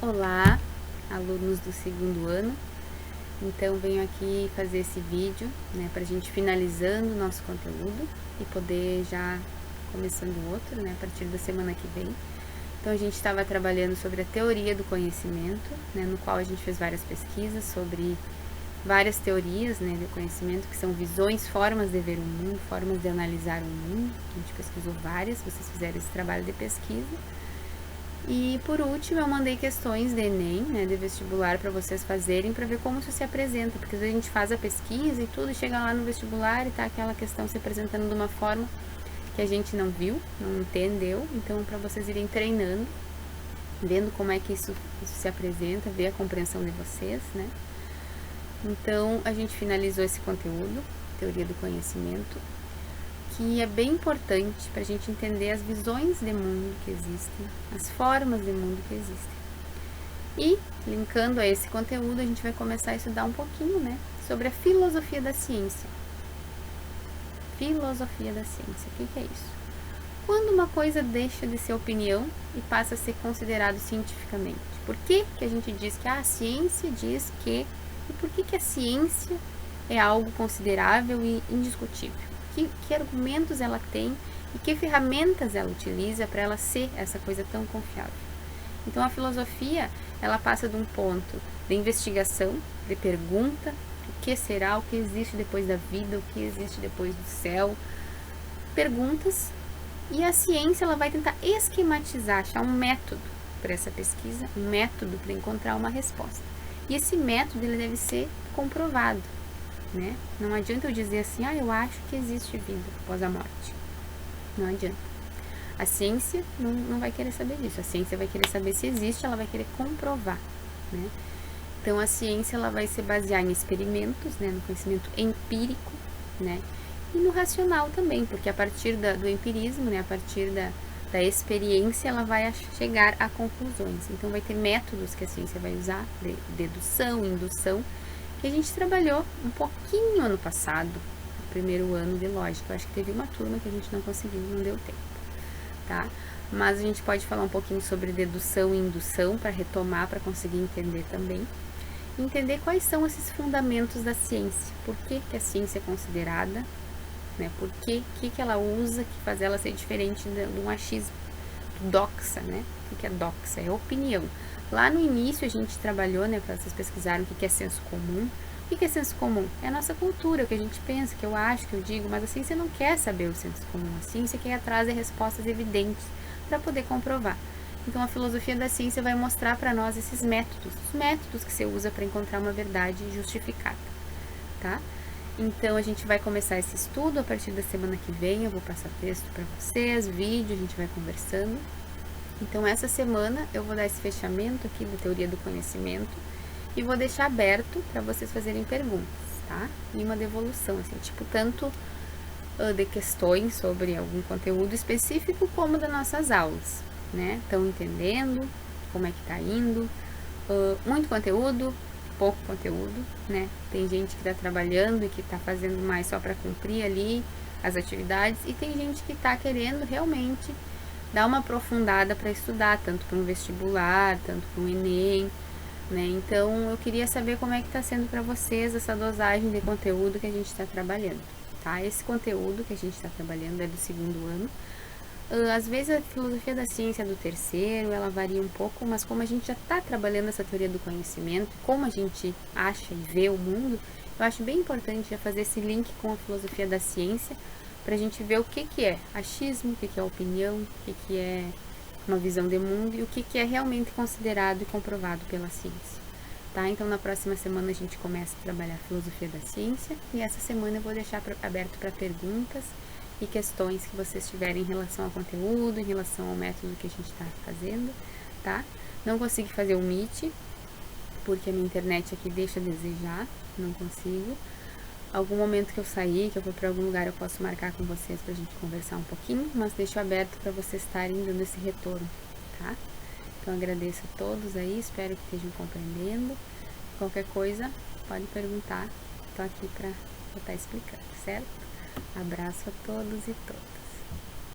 Olá, alunos do segundo ano. Então venho aqui fazer esse vídeo, para a gente finalizando o nosso conteúdo e poder já começando outro, a partir da semana que vem. Então a gente estava trabalhando sobre a teoria do conhecimento, no qual a gente fez várias pesquisas sobre várias teorias, do conhecimento, que são visões, formas de ver o mundo, formas de analisar o mundo. A gente pesquisou várias, vocês fizeram esse trabalho de pesquisa. E por último, eu mandei questões de Enem, de vestibular, para vocês fazerem, para ver como isso se apresenta, porque às vezes a gente faz a pesquisa e tudo, chega lá no vestibular e tá aquela questão se apresentando de uma forma que a gente não viu, não entendeu. Então, para vocês irem treinando, vendo como é que isso se apresenta, ver a compreensão de vocês, Então, a gente finalizou esse conteúdo, teoria do conhecimento, que é bem importante para a gente entender as visões de mundo que existem, as formas de mundo que existem. E, linkando a esse conteúdo, a gente vai começar a estudar um pouquinho, sobre a filosofia da ciência. Filosofia da ciência, o que é isso? Quando uma coisa deixa de ser opinião e passa a ser considerado cientificamente. Por que a gente diz que a ciência diz que... E por que a ciência é algo considerável e indiscutível? Que argumentos ela tem e que ferramentas ela utiliza para ela ser essa coisa tão confiável. Então a filosofia, ela passa de um ponto de investigação, de pergunta, o que será, o que existe depois da vida, o que existe depois do céu, perguntas, e a ciência ela vai tentar esquematizar, achar um método para essa pesquisa, um método para encontrar uma resposta. E esse método ele deve ser comprovado. Não adianta eu dizer assim, eu acho que existe vida após a morte. Não adianta. A ciência não vai querer saber disso. A ciência vai querer saber se existe, ela vai querer comprovar. Então, a ciência ela vai se basear em experimentos, no conhecimento empírico, e no racional também, porque a partir do empirismo, a partir da experiência, ela vai chegar a conclusões. Então, vai ter métodos que a ciência vai usar, de dedução, indução, que a gente trabalhou um pouquinho ano passado, no primeiro ano de lógica. Eu acho que teve uma turma que a gente não conseguiu, não deu tempo, tá? Mas a gente pode falar um pouquinho sobre dedução e indução para retomar, para conseguir entender também. Entender quais são esses fundamentos da ciência. Por que a ciência é considerada, por que ela usa, que faz ela ser diferente do achismo, do doxa, O que é doxa? É opinião. Lá no início a gente trabalhou, para vocês pesquisarem o que é senso comum. O que é senso comum? É a nossa cultura, o que a gente pensa, que eu acho, que eu digo, mas a ciência não quer saber o senso comum. A ciência quer ir atrás de respostas evidentes para poder comprovar. Então a filosofia da ciência vai mostrar para nós esses métodos, os métodos que você usa para encontrar uma verdade justificada, tá? Então a gente vai começar esse estudo a partir da semana que vem, eu vou passar texto para vocês, vídeo, a gente vai conversando. Então, essa semana eu vou dar esse fechamento aqui da teoria do conhecimento e vou deixar aberto para vocês fazerem perguntas, tá? E uma devolução, assim, tanto de questões sobre algum conteúdo específico como das nossas aulas, Estão entendendo como é que tá indo? Muito conteúdo, pouco conteúdo, Tem gente que está trabalhando e que está fazendo mais só para cumprir ali as atividades e tem gente que está querendo realmente dar uma aprofundada para estudar, tanto para um vestibular, tanto para um Enem, Então, eu queria saber como é que está sendo para vocês essa dosagem de conteúdo que a gente está trabalhando, tá? Esse conteúdo que a gente está trabalhando é do segundo ano. Às vezes a filosofia da ciência é do terceiro, ela varia um pouco, mas como a gente já está trabalhando essa teoria do conhecimento, como a gente acha e vê o mundo, eu acho bem importante já fazer esse link com a filosofia da ciência, para a gente ver o que é achismo, o que é opinião, o que é uma visão de mundo e o que é realmente considerado e comprovado pela ciência, tá? Então, na próxima semana a gente começa a trabalhar a filosofia da ciência e essa semana eu vou deixar aberto para perguntas e questões que vocês tiverem em relação ao conteúdo, em relação ao método que a gente está fazendo, tá? Não consegui fazer o Meet, porque a minha internet aqui deixa a desejar, não consigo. Algum momento que eu sair, que eu for para algum lugar, eu posso marcar com vocês pra gente conversar um pouquinho, mas deixo aberto para vocês estarem dando esse retorno, tá? Então, agradeço a todos aí, espero que estejam compreendendo. Qualquer coisa, pode perguntar, tô aqui para estar explicando, certo? Abraço a todos e todas.